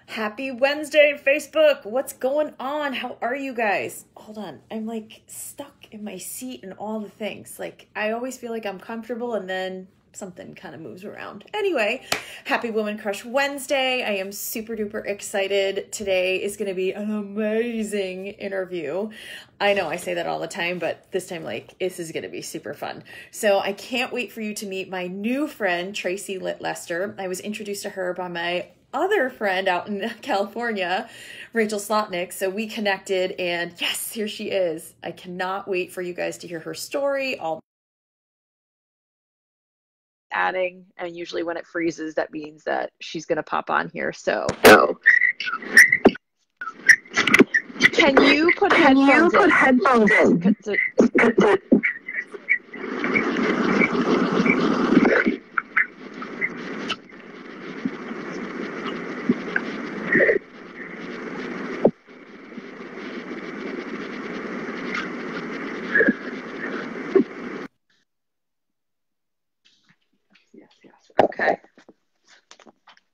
Happy Wednesday, Facebook. What's going on? How are you guys? Hold on. I'm like stuck in my seat and all the things. Like I always feel like I'm comfortable and then something kind of moves around. Anyway, happy Woman Crush Wednesday. I am super duper excited. Today is going to be an amazing interview. I know I say that all the time, but this time, like, this is going to be super fun. So I can't wait for you to meet my new friend, Tracy Litt. I was introduced to her by my other friend out in California, Rachel Slotnick. So we connected and yes, here she is. I cannot wait for you guys to hear her story. All adding, and usually when it freezes, that means that she's going to pop on here. So can you put headphones in?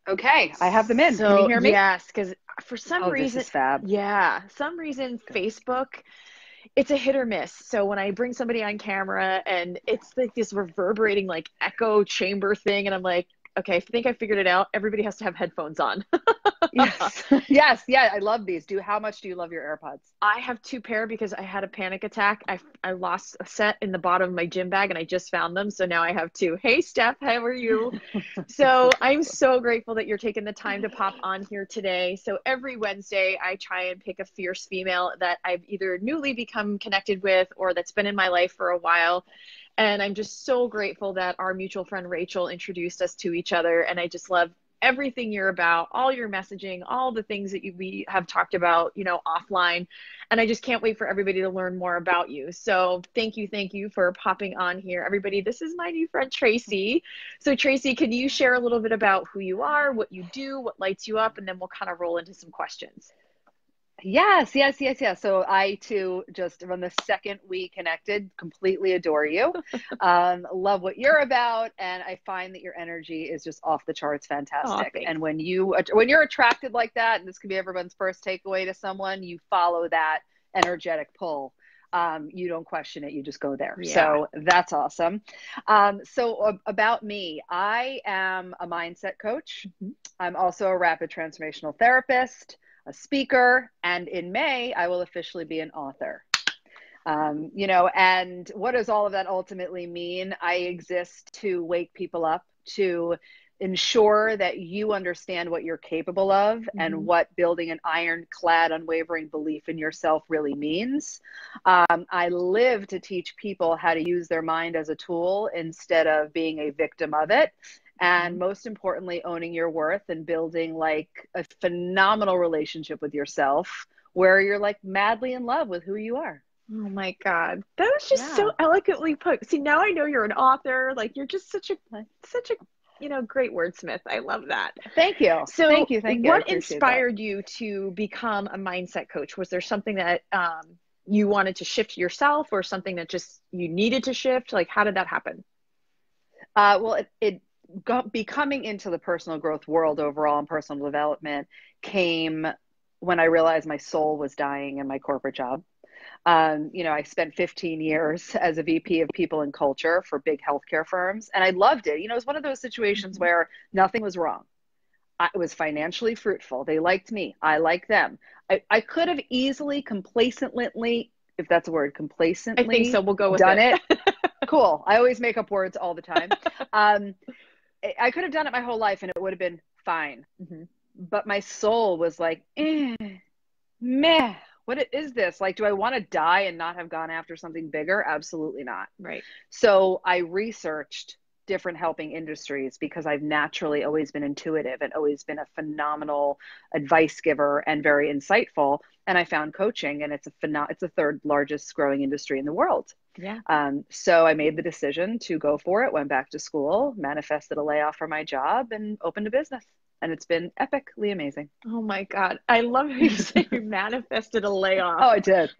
Okay, I have them in. So, can you hear me? Yes, because for some reason, this is fab. Yeah, some reason Facebook, it's a hit or miss. So when I bring somebody on camera and it's like this reverberating like echo chamber thing, and I'm like, okay, I think I figured it out. Everybody has to have headphones on. Yes. Yeah, I love these. How much do you love your AirPods? I have 2 pair because I had a panic attack. I lost a set in the bottom of my gym bag and I just found them. So now I have 2. Hey, Steph, how are you? So I'm so grateful that you're taking the time to pop on here today. So every Wednesday, I try and pick a fierce female that I've either newly become connected with or that's been in my life for a while. And I'm just so grateful that our mutual friend Rachel introduced us to each other. And I just love everything you're about, all your messaging, all the things that we have talked about, offline. And I just can't wait for everybody to learn more about you. So thank you for popping on here. Everybody, this is my new friend, Tracy. So Tracy, can you share a little bit about who you are, what you do, what lights you up, and then we'll kind of roll into some questions. Yes. So I too, just from the second we connected, completely adore you. Love what you're about. And I find that your energy is just off the charts fantastic. Oh, and when you're attracted like that, and this could be everyone's first takeaway to someone, you follow that energetic pull. You don't question it. You just go there. Yeah. So that's awesome. So about me, I am a mindset coach. Mm-hmm. I'm also a rapid transformational therapist, a speaker, and in May, I will officially be an author. And what does all of that ultimately mean? I exist to wake people up, to ensure that you understand what you're capable of and what building an ironclad, unwavering belief in yourself really means. I live to teach people how to use their mind as a tool instead of being a victim of it. And most importantly, owning your worth and building like a phenomenal relationship with yourself where you're like madly in love with who you are. Oh my God. That was just so eloquently put. See, now I know you're an author. Like you're just such a great wordsmith. I love that. Thank you. So thank you. What inspired you to become a mindset coach? Was there something that you wanted to shift yourself or something that just you needed to shift? Like, how did that happen? Well, becoming into the personal growth world overall and personal development came when I realized my soul was dying in my corporate job. I spent 15 years as a VP of people and culture for big healthcare firms, and I loved it. It was one of those situations where nothing was wrong. It was financially fruitful. They liked me. I liked them. I could have easily complacently, if that's a word, complacently. I think so. We'll go with done it. Cool. I always make up words all the time. I could have done it my whole life and it would have been fine. But my soul was like, meh, what is this? Like, do I want to die and not have gone after something bigger? Absolutely not. Right. So I researched different helping industries because I've naturally always been intuitive and always been a phenomenal advice giver and very insightful. And I found coaching, and it's the third largest growing industry in the world. Yeah. So I made the decision to go for it, went back to school, manifested a layoff from my job, and opened a business. and it's been epically amazing. Oh my God. I love how you say you manifested a layoff. Oh, I did.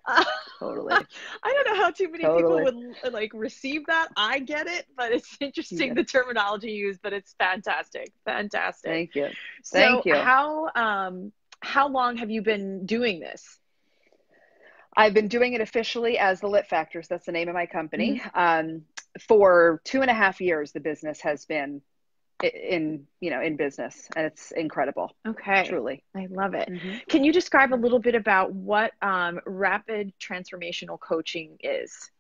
Totally. I don't know how too many people Totally. would like receive that. I get it, but it's interesting the terminology used, but it's fantastic. Fantastic. Thank you. So Thank you. how long have you been doing this? I've been doing it officially as the Litt Factors. That's the name of my company. Mm-hmm. For 2.5 years, the business has been in business, and it's incredible. Okay. Truly. I love it. Mm-hmm. Can you describe a little bit about what rapid transformational coaching is?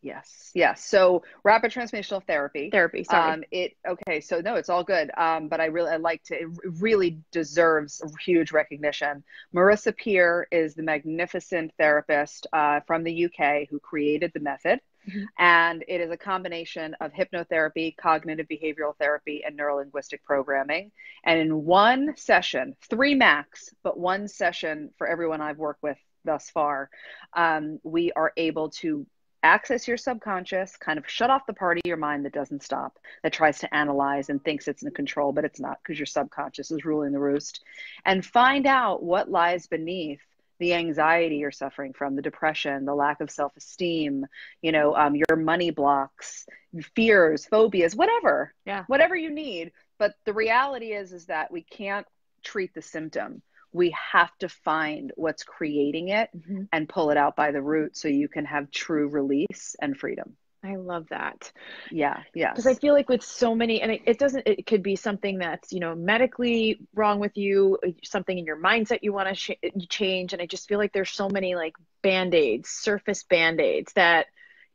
Yes. So rapid transformational therapy. Sorry. Okay. So no, it's all good. But I like to, it really deserves huge recognition. Marissa Peer is the magnificent therapist from the UK who created the method. Mm-hmm. And it is a combination of hypnotherapy, cognitive behavioral therapy, and neurolinguistic programming. And in one session, 3 max, but one session for everyone I've worked with thus far, we are able to access your subconscious, kind of shut off the part of your mind that doesn't stop, that tries to analyze and thinks it's in control, but it's not, because your subconscious is ruling the roost, and find out what lies beneath the anxiety you're suffering from, the depression, the lack of self-esteem, your money blocks, fears, phobias, whatever, whatever you need. But the reality is that we can't treat the symptom. We have to find what's creating it and pull it out by the root so you can have true release and freedom. I love that. Yeah. Because I feel like with so many, and it could be something that's, medically wrong with you, something in your mindset you want to change. And I just feel like there's so many like Band-Aids, surface Band-Aids that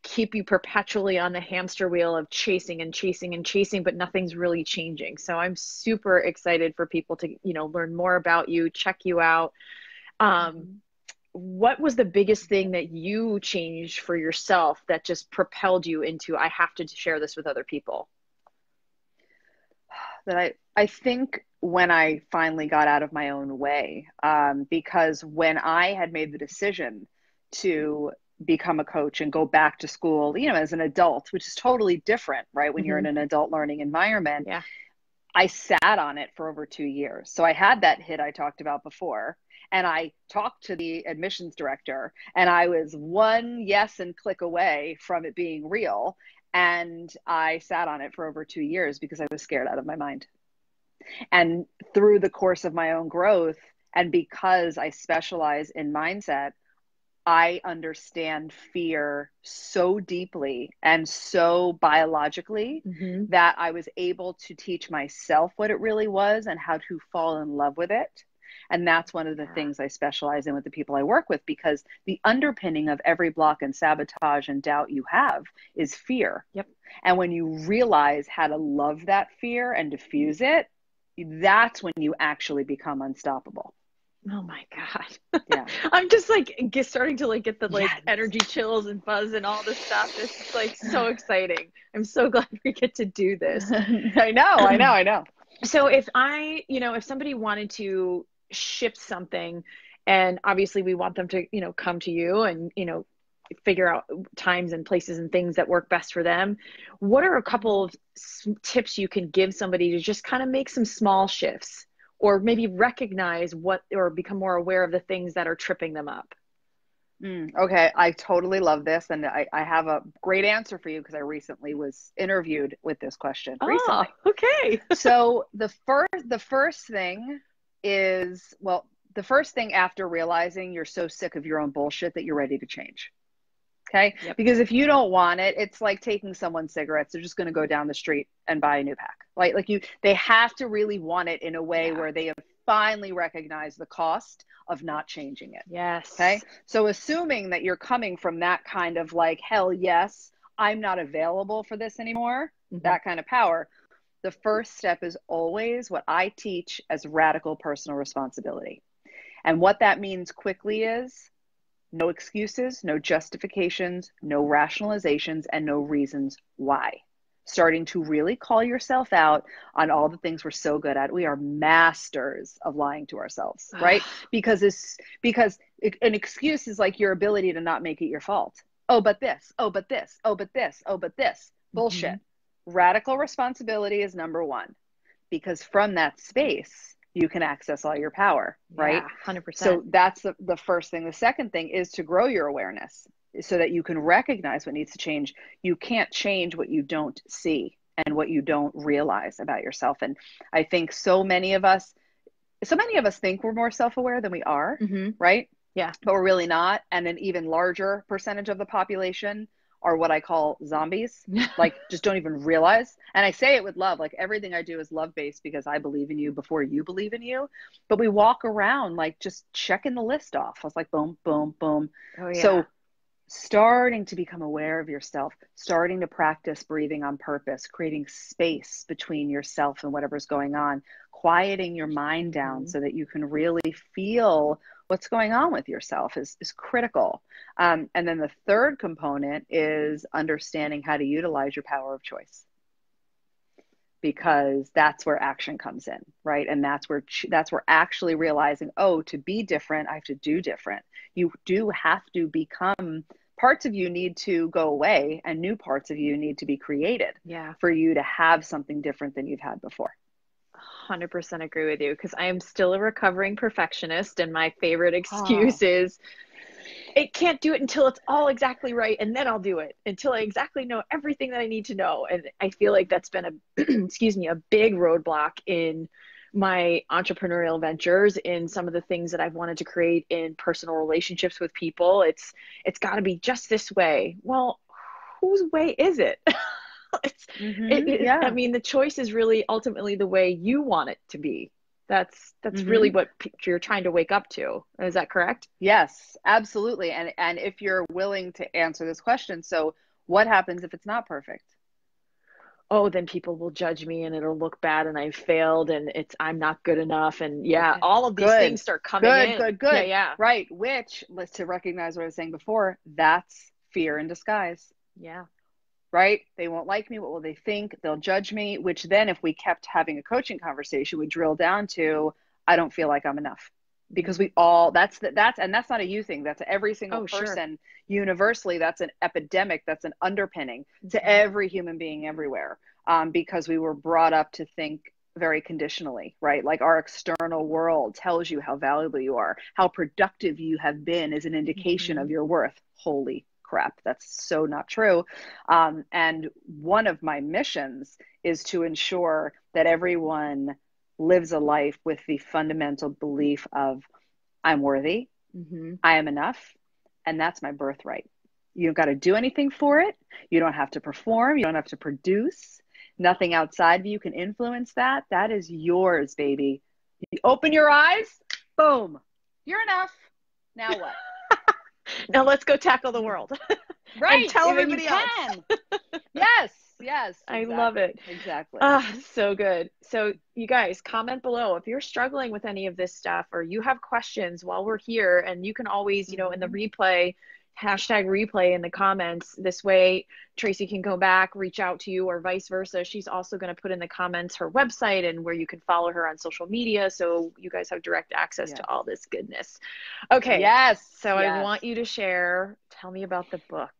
keep you perpetually on the hamster wheel of chasing and chasing and chasing, but nothing's really changing. So I'm super excited for people to, learn more about you, check you out. What was the biggest thing that you changed for yourself that just propelled you into, I have to share this with other people? That I think when I finally got out of my own way, because when I had made the decision to become a coach and go back to school, as an adult, which is totally different, right? When you're in an adult learning environment, I sat on it for over 2 years. So I had that hit I talked about before. And I talked to the admissions director, and I was one yes and click away from it being real. And I sat on it for over 2 years because I was scared out of my mind. And through the course of my own growth, and because I specialize in mindset, I understand fear so deeply and so biologically that I was able to teach myself what it really was and how to fall in love with it. And that's one of the things I specialize in with the people I work with, because the underpinning of every block and sabotage and doubt you have is fear. Yep. And when you realize how to love that fear and diffuse it, that's when you actually become unstoppable. Oh my God. Yeah. I'm just like starting to get the energy chills and buzz and all this stuff. It's like so exciting. I'm so glad we get to do this. I know. So if if somebody wanted to shift something, and obviously we want them to, come to you and, figure out times and places and things that work best for them, what are a couple of tips you can give somebody to just kind of make some small shifts, or maybe recognize or become more aware of the things that are tripping them up? Okay. I totally love this. And I have a great answer for you, because I recently was interviewed with this question. Recently. Okay. So the first thing is, the first thing after realizing you're so sick of your own bullshit that you're ready to change. Okay. Yep. Because if you don't want it, it's like taking someone's cigarettes. They're just going to go down the street and buy a new pack. They have to really want it in a way where they have finally recognized the cost of not changing it. Yes. Okay. So assuming that you're coming from that kind of hell yes, I'm not available for this anymore, that kind of power. The first step is always what I teach as radical personal responsibility. And what that means quickly is no excuses, no justifications, no rationalizations, and no reasons why. Starting to really call yourself out on all the things we're so good at. We are masters of lying to ourselves, right? Because an excuse is like your ability to not make it your fault. Oh, but this, oh, but this, oh, but this, oh, but this. Bullshit. Radical responsibility is number one. because from that space, you can access all your power, right? Yeah, 100%. So that's the first thing. The second thing is to grow your awareness so that you can recognize what needs to change. You can't change what you don't see and what you don't realize about yourself. And I think so many of us think we're more self-aware than we are, right? Yeah. But we're really not. And an even larger percentage of the population are what I call zombies, like just don't even realize. And I say it with love, like everything I do is love-based because I believe in you before you believe in you. But we walk around like just checking the list off. I was like, boom, boom, boom. Oh, yeah. So starting to become aware of yourself, starting to practice breathing on purpose, creating space between yourself and whatever's going on, quieting your mind down so that you can really feel what's going on with yourself is critical. And then the third component is understanding how to utilize your power of choice, because that's where action comes in, right? And that's where actually realizing, oh, to be different, I have to do different. You do have to become, parts of you need to go away and new parts of you need to be created for you to have something different than you've had before. 100% agree with you, because I am still a recovering perfectionist, and my favorite excuse is, it can't do it until it's all exactly right, and then I'll do it until I exactly know everything that I need to know. And I feel like that's been a a big roadblock in my entrepreneurial ventures, in some of the things that I've wanted to create in personal relationships with people. It's got to be just this way. Well, whose way is it? I mean, the choice is really ultimately the way you want it to be. That's really what you're trying to wake up to. Is that correct? Yes, absolutely. And if you're willing to answer this question, so what happens if it's not perfect? Oh, then people will judge me and it'll look bad and I failed and I'm not good enough. And all of these things start coming in. Good. Yeah. Right. Which, let's to recognize what I was saying before, that's fear in disguise. Yeah. Right? They won't like me. What will they think? They'll judge me, which then if we kept having a coaching conversation, would drill down to, I don't feel like I'm enough. Because we all, and that's not a you thing. That's every single person universally. That's an epidemic. That's an underpinning to every human being everywhere. Because we were brought up to think very conditionally, right? Like our external world tells you how valuable you are. How productive you have been is an indication of your worth. Holy crap, that's so not true. And one of my missions is to ensure that everyone lives a life with the fundamental belief of I'm worthy, I am enough, and that's my birthright. You don't got to do anything for it. You don't have to perform. You don't have to produce. Nothing outside of you can influence that. That is yours, baby. You open your eyes, boom, you're enough. Now what? Now let's go tackle the world. Right. And tell everybody else. Yes. Exactly. I love it. Exactly. So good. So you guys, comment below if you're struggling with any of this stuff or you have questions while we're here. And you can always, in the replay, #replay in the comments. This way, Tracy can go back, reach out to you, or vice versa. She's also going to put in the comments her website and where you can follow her on social media. So you guys have direct access to all this goodness. Okay. Yes. So I want you to share. Tell me about the book.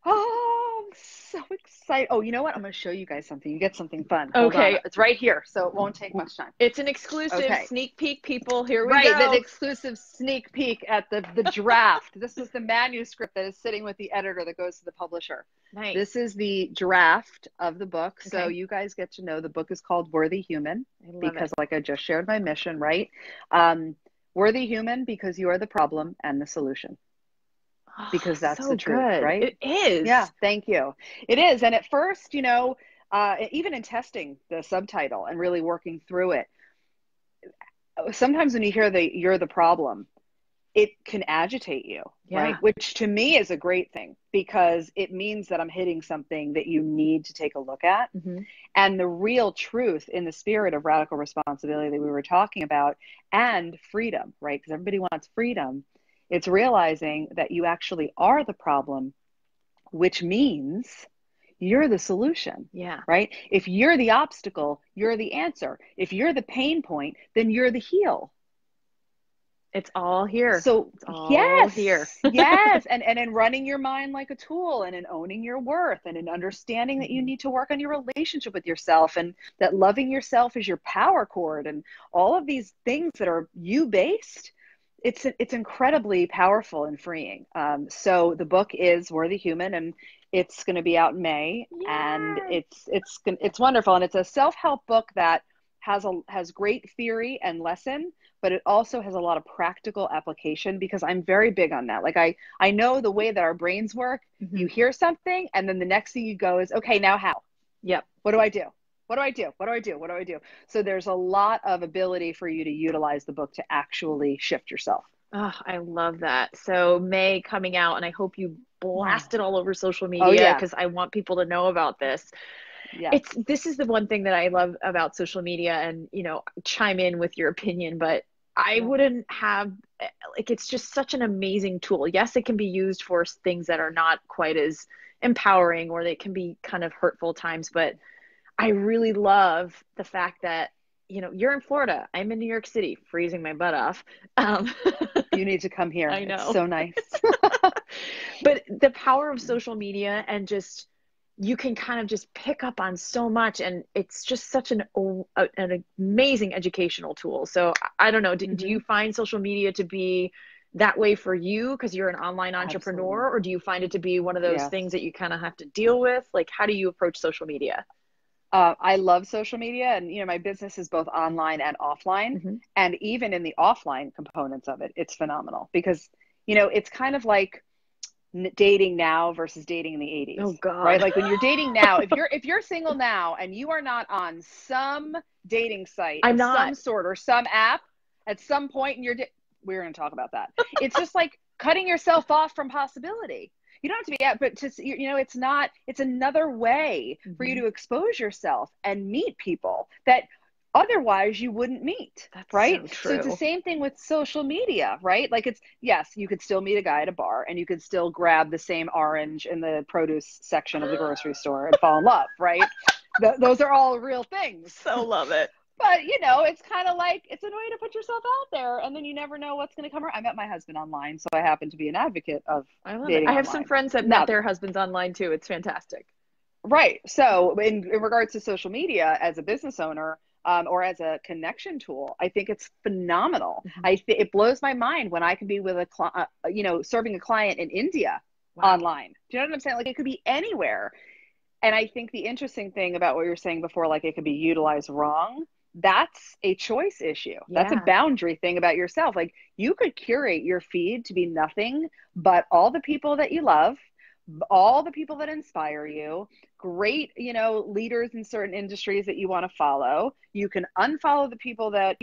Oh, I'm so excited. Oh, you know what? I'm going to show you guys something. You get something fun. Okay. It's right here, so it won't take much time. It's an exclusive sneak peek, people. Here we go. Right, an exclusive sneak peek at the draft. This is the manuscript that is sitting with the editor that goes to the publisher. Nice. This is the draft of the book. Okay. So you guys get to know the book is called Worthy Human because like I just shared my mission, right? Worthy Human because you are the problem and the solution. Because that's so the truth, right? It is. Yeah, thank you. It is. And at first, even in testing the subtitle and really working through it, sometimes when you hear you're the problem, it can agitate you, right? Which to me is a great thing because it means that I'm hitting something that you need to take a look at. And the real truth in the spirit of radical responsibility that we were talking about and freedom, right? Because everybody wants freedom. It's realizing that you actually are the problem, which means you're the solution. Yeah. Right? If you're the obstacle, you're the answer. If you're the pain point, then you're the heal. It's all here. So It's all here. yes, yes. And in running your mind like a tool, and in owning your worth, and in understanding that you Mhm. need to work on your relationship with yourself, and that loving yourself is your power cord, and all of these things that are you based, it's incredibly powerful and freeing. So the book is Worthy Human, and it's going to be out in May, and Yay. it's wonderful, and it's a self-help book that has great theory and lesson, but it also has a lot of practical application, because I'm very big on that. Like I know the way that our brains work. You Mhm. hear something, and then the next thing you go is, okay, now how? Yep. What do I do? What do I do? What do I do? What do I do? So there's a lot of ability for you to utilize the book to actually shift yourself. Oh, I love that. So May coming out, and I hope you Oh, blast it all over social oh media yeah. because I want people to know about this. Yes. This is the one thing that I love about social media, and chime in with your opinion, but I Yeah. wouldn't have like it's just such an amazing tool. Yes, it can be used for things that are not quite as empowering, or they can be kind of hurtful times, but I really love the fact that you're in Florida, I'm in New York City, freezing my butt off. Um, You need to come here. I It's know. so nice. But the power of social media, and just you can kind of just pick up on so much, and it's just such an amazing educational tool. So I don't know, do Hmm. you find social media to be that way for you because you're an online Absolutely. entrepreneur, or do you find it to be one of those Yes. things that you kind of have to deal with? Like, how do you approach social media? I love social media, and my business is both online and offline. Hmm. And even in the offline components of it, it's phenomenal, because it's kind of like dating now versus dating in the 80s, Oh right? God. Like when you're dating now, if you're single now and you are not on some dating site I'm of not. some sort, or some app at some point in your we're going to talk about that. It's just like cutting yourself off from possibility. You don't have to be out, but just it's not. It's another way for you Hmm. to expose yourself and meet people that otherwise you wouldn't meet, That's right? so So it's the true. same thing with social media, right? Like, it's, yes, you could still meet a guy at a bar, and you could still grab the same orange in the produce section of the grocery store and fall in love, right? Those are all real things. So love it. But it's kind of like, it's a way to put yourself out there, and then you never know what's going to come around. I met my husband online, so I happen to be an advocate of I love it. dating I have some online. friends that met Now, their husbands online too. It's fantastic. right. So in regards to social media as a business owner, or as a connection tool, I think it's phenomenal. Hmm. It blows my mind when I can be with serving a client in India Wow. online. Do you know what I'm saying? Like, it could be anywhere. And I think the interesting thing about what you were saying before, like, it could be utilized wrong, that's a choice issue. That's a Yeah. boundary thing about yourself. Like, you could curate your feed to be nothing but all the people that you love, all the people that inspire you, great, leaders in certain industries that you want to follow. You can unfollow the people that,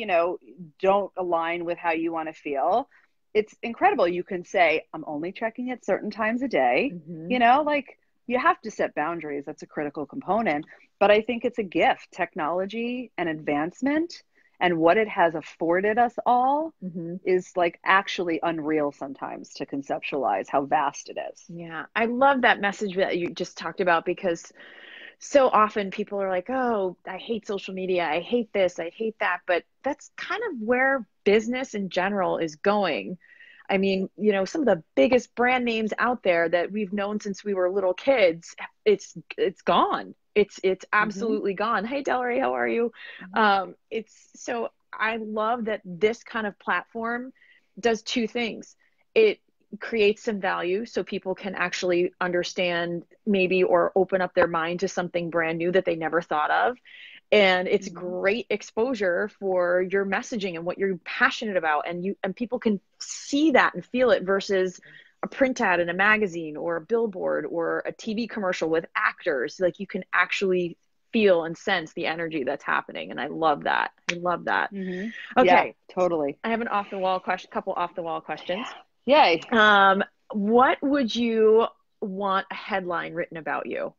don't align with how you want to feel. It's incredible. You can say, I'm only checking at certain times a day, Hmm. like, you have to set boundaries. That's a critical component. But I think it's a gift. Technology and advancement and what it has afforded us all Hmm. is, like, actually unreal sometimes to conceptualize how vast it is. Yeah. I love that message that you just talked about, because so often people are like, oh, I hate social media. I hate this. I hate that. But that's kind of where business in general is going. I mean, some of the biggest brand names out there that we've known since we were little kids, it's gone. It's Hmm. absolutely gone. Hey, Delray, how are you? It's so I love that this kind of platform does two things. It creates some value so people can actually understand maybe, or open up their mind to something brand new that they never thought of. And it's Hmm. great exposure for your messaging and what you're passionate about, and people can see that and feel it, versus a print ad in a magazine or a billboard or a TV commercial with actors. Like, you can actually feel and sense the energy that's happening, and I love that. I love that. Hmm. Yeah, Okay, totally. I have an off the wall question, couple off the wall questions. Yay. What would you want a headline written about you?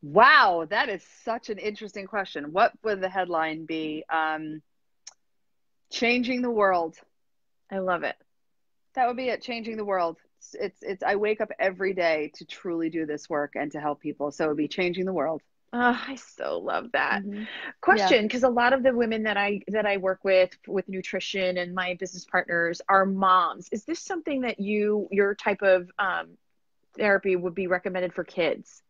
Wow, that is such an interesting question. What would the headline be? Changing the world. I love it. That would be it. Changing the world. I wake up every day to truly do this work and to help people. So it would be changing the world. Oh, I so love that. Hmm. Yeah. Question, because a lot of the women that I work with nutrition and my business partners are moms. Is this something that your type of therapy would be recommended for kids?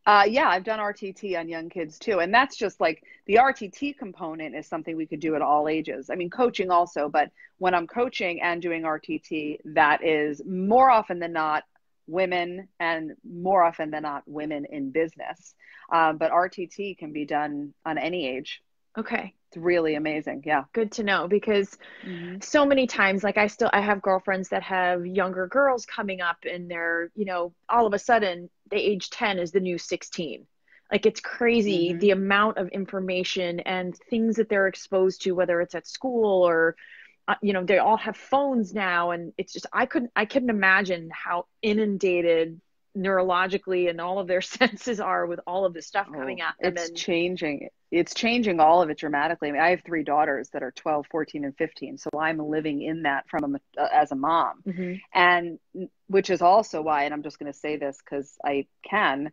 Yeah, I've done RTT on young kids too. And that's just like the RTT component is something we could do at all ages. I mean, coaching also, but when I'm coaching and doing RTT, that is more often than not women and more often than not women in business. But RTT can be done on any age. Okay. It's really amazing. Yeah. Good to know because Hmm. so many times, like I have girlfriends that have younger girls coming up and they're, all of a sudden they age 10 is the new 16. Like it's crazy Hmm. the amount of information and things that they're exposed to, whether it's at school or, they all have phones now. And it's just, I couldn't imagine how inundated neurologically and all of their senses are with all of this stuff coming Oh, at them. it's And changing. It's changing all of it dramatically. I mean, I have three daughters that are 12, 14, and 15. So I'm living in that as a mom. Mhm. And which is also why, and I'm just going to say this because I can,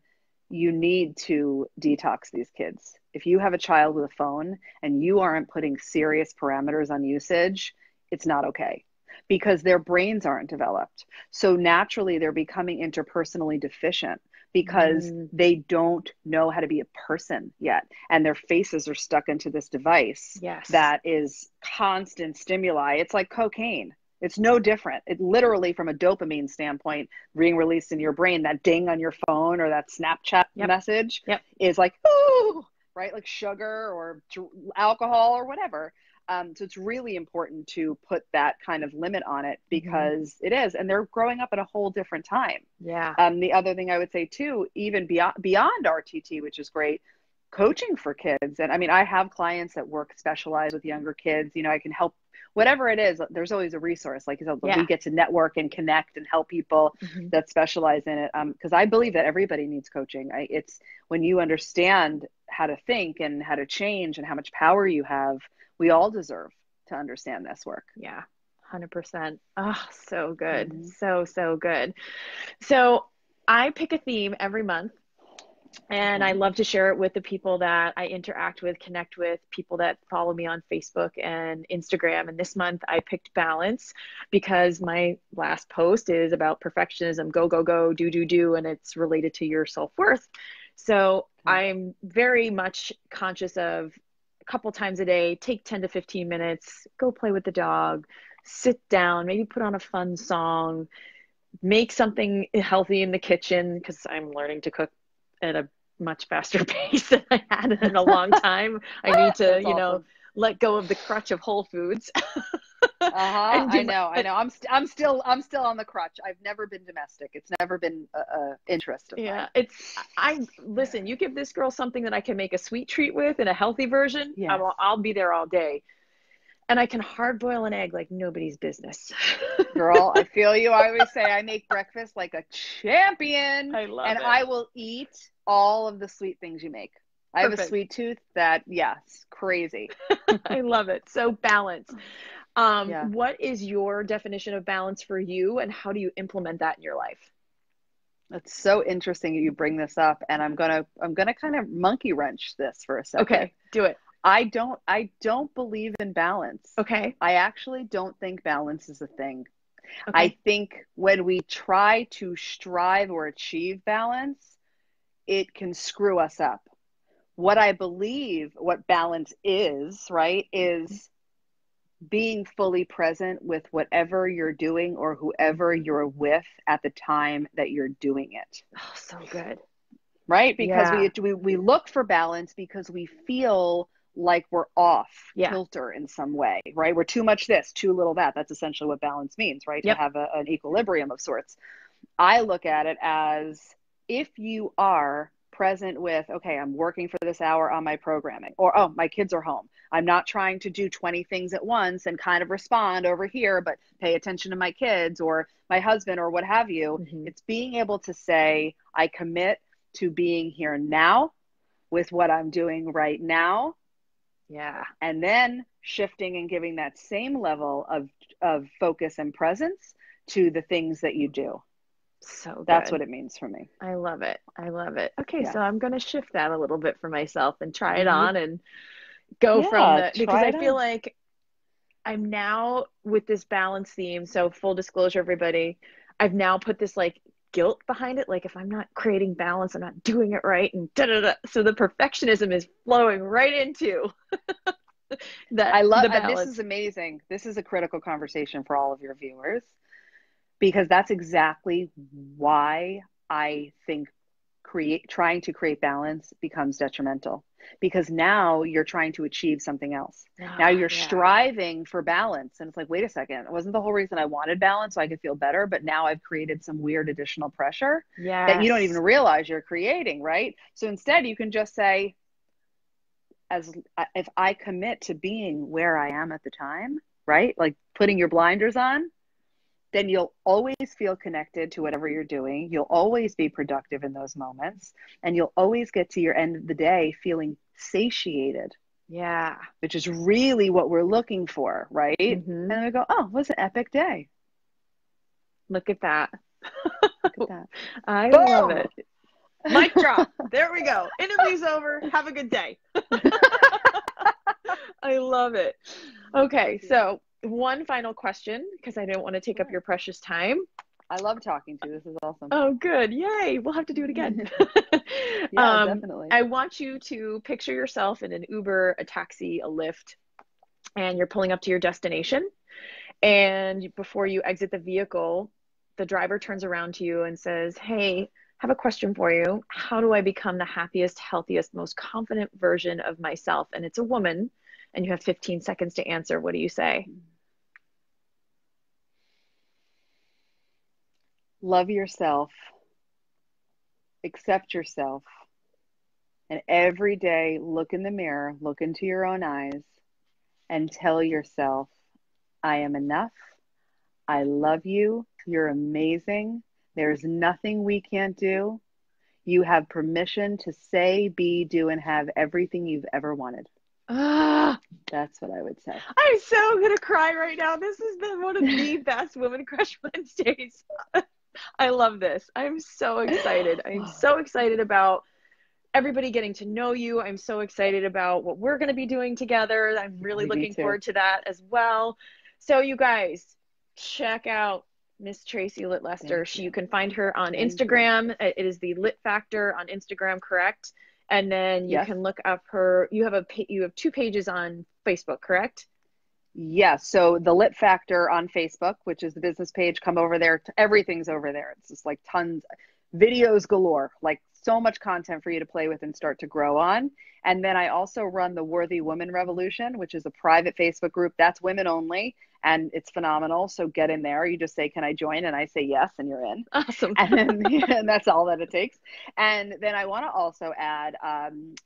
you need to detox these kids. If you have a child with a phone and you aren't putting serious parameters on usage, it's not okay because their brains aren't developed. So naturally, they're becoming interpersonally deficient because Mm, they don't know how to be a person yet. And their faces are stuck into this device yes. that is constant stimuli. It's like cocaine. It's no different. It literally, from a dopamine standpoint, being released in your brain, that ding on your phone or that Snapchat Yep. message Yep. is like, ooh, right? Like sugar or alcohol or whatever. So it's really important to put that kind of limit on it Mhm. because it is, and they're growing up at a whole different time. Yeah. The other thing I would say too, even beyond RTT, which is great, coaching for kids. And I mean, I have clients that work specialized with younger kids. I can help whatever it is. There's always a resource. Like you said, we Yeah. get to network and connect and help people Mhm. that specialize in it. Because I believe that everybody needs coaching. It's when you understand how to think and how to change and how much power you have, we all deserve to understand this work. Yeah. 100%. Oh, so good. Hmm. So, so good. So I pick a theme every month and I Okay. love to share it with the people that I interact with, connect with, people that follow me on Facebook and Instagram. And this month I picked balance because my last post is about perfectionism, go, go, go, do, do, do, and it's related to your self-worth. So Okay. I'm very much conscious of a couple times a day, take 10 to 15 minutes, go play with the dog, sit down, maybe put on a fun song, make something healthy in the kitchen because I'm learning to cook at a much faster pace than I had in a long time. I need to, That's awesome. let go of the crutch of Whole Foods Uh-huh. and I do my, know. I know. I'm still on the crutch. I've never been domestic. It's never been a interest of yeah, mine. I listen, you give this girl something that I can make a sweet treat with in a healthy version, Yes. I'll be there all day. And I can hard boil an egg like nobody's business. Girl, I feel you. I always say I make breakfast like a champion I love and it. I will eat all of the sweet things you make. I have a Perfect. sweet tooth that, yes, crazy. I love it. So balance. Yeah. What is your definition of balance for you, and how do you implement that in your life? It's so interesting that you bring this up and I'm gonna kind of monkey wrench this for a second. Okay, do it. I don't believe in balance. Okay, I actually don't think balance is a thing. I okay. think when we try to strive or achieve balance, it can screw us up. What I believe, what balance is, right, is being fully present with whatever you're doing or whoever you're with at the time that you're doing it, Oh, so good. right? Because Yeah, we look for balance because we feel like we're off yeah. kilter in some way, right? We're too much this, too little that. That's essentially what balance means, right? To Yep. have an equilibrium of sorts. I look at it as if you are present with, okay, I'm working for this hour on my programming, or, oh, my kids are home. I'm not trying to do 20 things at once and kind of respond over here, but pay attention to my kids or my husband or what have you. Hmm. It's being able to say, I commit to being here now with what I'm doing right now, Yeah. and then shifting and giving that same level of focus and presence to the things that you do. So That's good. what it means for me. I love it. I love it. Okay, Yeah. so I'm going to shift that a little bit for myself and try it Yeah. on and go from Yeah. the, because Try I it feel on. like I'm now with this balance theme. So full disclosure, everybody, I've now put this like guilt behind it. Like if I'm not creating balance, I'm not doing it right, and da da da. So the perfectionism is flowing right into that I love the this balance. is amazing. This is a critical conversation for all of your viewers because that's exactly why I think trying to create balance becomes detrimental because now you're trying to achieve something else. Now Ah, you're yeah. striving for balance. And it's like, wait a second, it wasn't the whole reason I wanted balance so I could feel better, but now I've created some weird additional pressure that you don't even Yes. realize you're creating, right? So instead you can just say, as if I commit to being where I am at the time, right? Like putting your blinders on, then you'll always feel connected to whatever you're doing. You'll always be productive in those moments. And you'll always get to your end of the day feeling satiated, Yeah. which is really what we're looking for, right? And Mm-hmm. then we go, oh, it was an epic day. Look at that. Look at that. I love Boom! it. Mic drop. There we go. Interview's over. Have a good day. I love it. Okay, so one final question because I don't want to take up Sure. your precious time. I love talking to you. This is awesome. Oh, good. Yay. We'll have to do it again. Yeah, definitely. I want you to picture yourself in an Uber, a taxi, a Lyft, and you're pulling up to your destination. And before you exit the vehicle, the driver turns around to you and says, "Hey, I have a question for you. How do I become the happiest, healthiest, most confident version of myself?" And it's a woman, and you have 15 seconds to answer. What do you say? Love yourself, accept yourself, and every day look in the mirror, look into your own eyes, and tell yourself, I am enough. I love you. You're amazing. There's nothing we can't do. You have permission to say, be, do, and have everything you've ever wanted. Ah, That's what I would say. I'm so gonna cry right now. This has been one of the best Women Crush Wednesdays. I love this. I'm so excited. I'm so excited about everybody getting to know you. I'm so excited about what we're going to be doing together. I'm really Me looking too. forward to that as well. So, you guys, check out Miss Tracy Litt Lester. Thank You you. can find her on Thank you. Instagram. It is the Lit Factor on Instagram, correct? And then you Yes. can look up her. You have two pages on Facebook, correct? Yes. So the Lit Factor on Facebook, which is the business page, come over there. Everything's over there. It's just like tons, videos galore, like so much content for you to play with and start to grow on. And then I also run the Worthy Woman Revolution, which is a private Facebook group that's women only. And it's phenomenal. So get in there. You just say, can I join? And I say yes, and you're in. Awesome. And then and that's all that it takes. And then I want to also add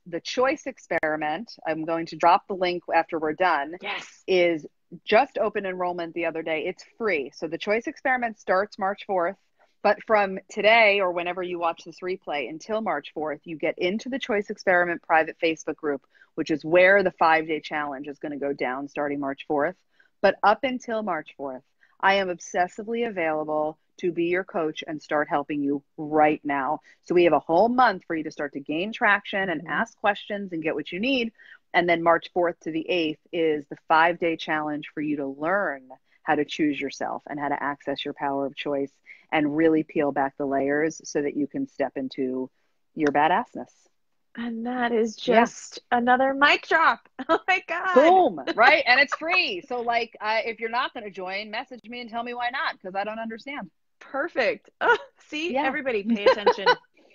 the choice experiment. I'm going to drop the link after we're done. Yes. Is just open enrollment the other day. It's free. So the choice experiment starts March 4th. But from today or whenever you watch this replay until March 4th, you get into the Choice Experiment private Facebook group, which is where the 5-day challenge is going to go down starting March 4th. But up until March 4th, I am obsessively available to be your coach and start helping you right now. So we have a whole month for you to start to gain traction and ask questions and get what you need. And then March 4th to the 8th is the 5-day challenge for you to learn how to choose yourself and how to access your power of choice and really peel back the layers so that you can step into your badassness. And that is Yeah. just another mic drop. Oh my God. Boom. Right. And it's free. So like, if you're not going to join, message me and tell me why not, because I don't understand. Perfect. Oh, see, Yeah. everybody pay attention.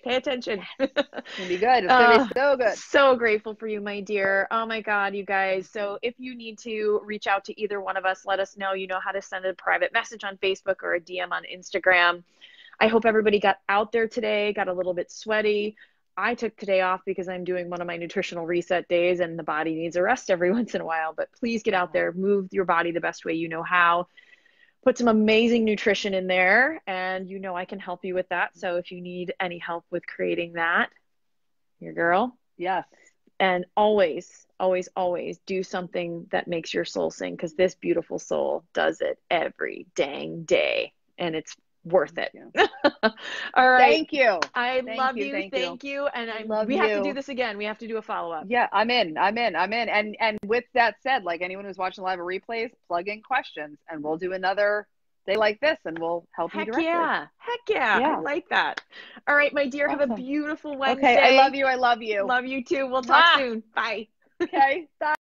Pay attention. Yes. It's going to be good. It's going to be so good. So grateful for you, my dear. Oh my God, you guys. So if you need to reach out to either one of us, let us know. You know how to send a private message on Facebook or a DM on Instagram. I hope everybody got out there today, got a little bit sweaty. I took today off because I'm doing one of my nutritional reset days and the body needs a rest every once in a while. But please get out there, move your body the best way you know how. Put some amazing nutrition in there, and you know I can help you with that. So if you need any help with creating that, your girl. Yes. And always, always, always do something that makes your soul sing, because this beautiful soul does it every dang day. And it's worth it. you. All right. Thank you. I Thank love you. you. Thank you. And Love we have to you. do this again. We have to do a follow-up. Yeah, I'm in. And with that said, like anyone who's watching live or replays, plug in questions and we'll do another day like this and we'll help you Heck directly. yeah. Heck yeah. I like that. All right, my dear, have a Awesome. beautiful Wednesday. Okay, I love you. I love you. Love you too. We'll talk soon. Bye. Okay, bye.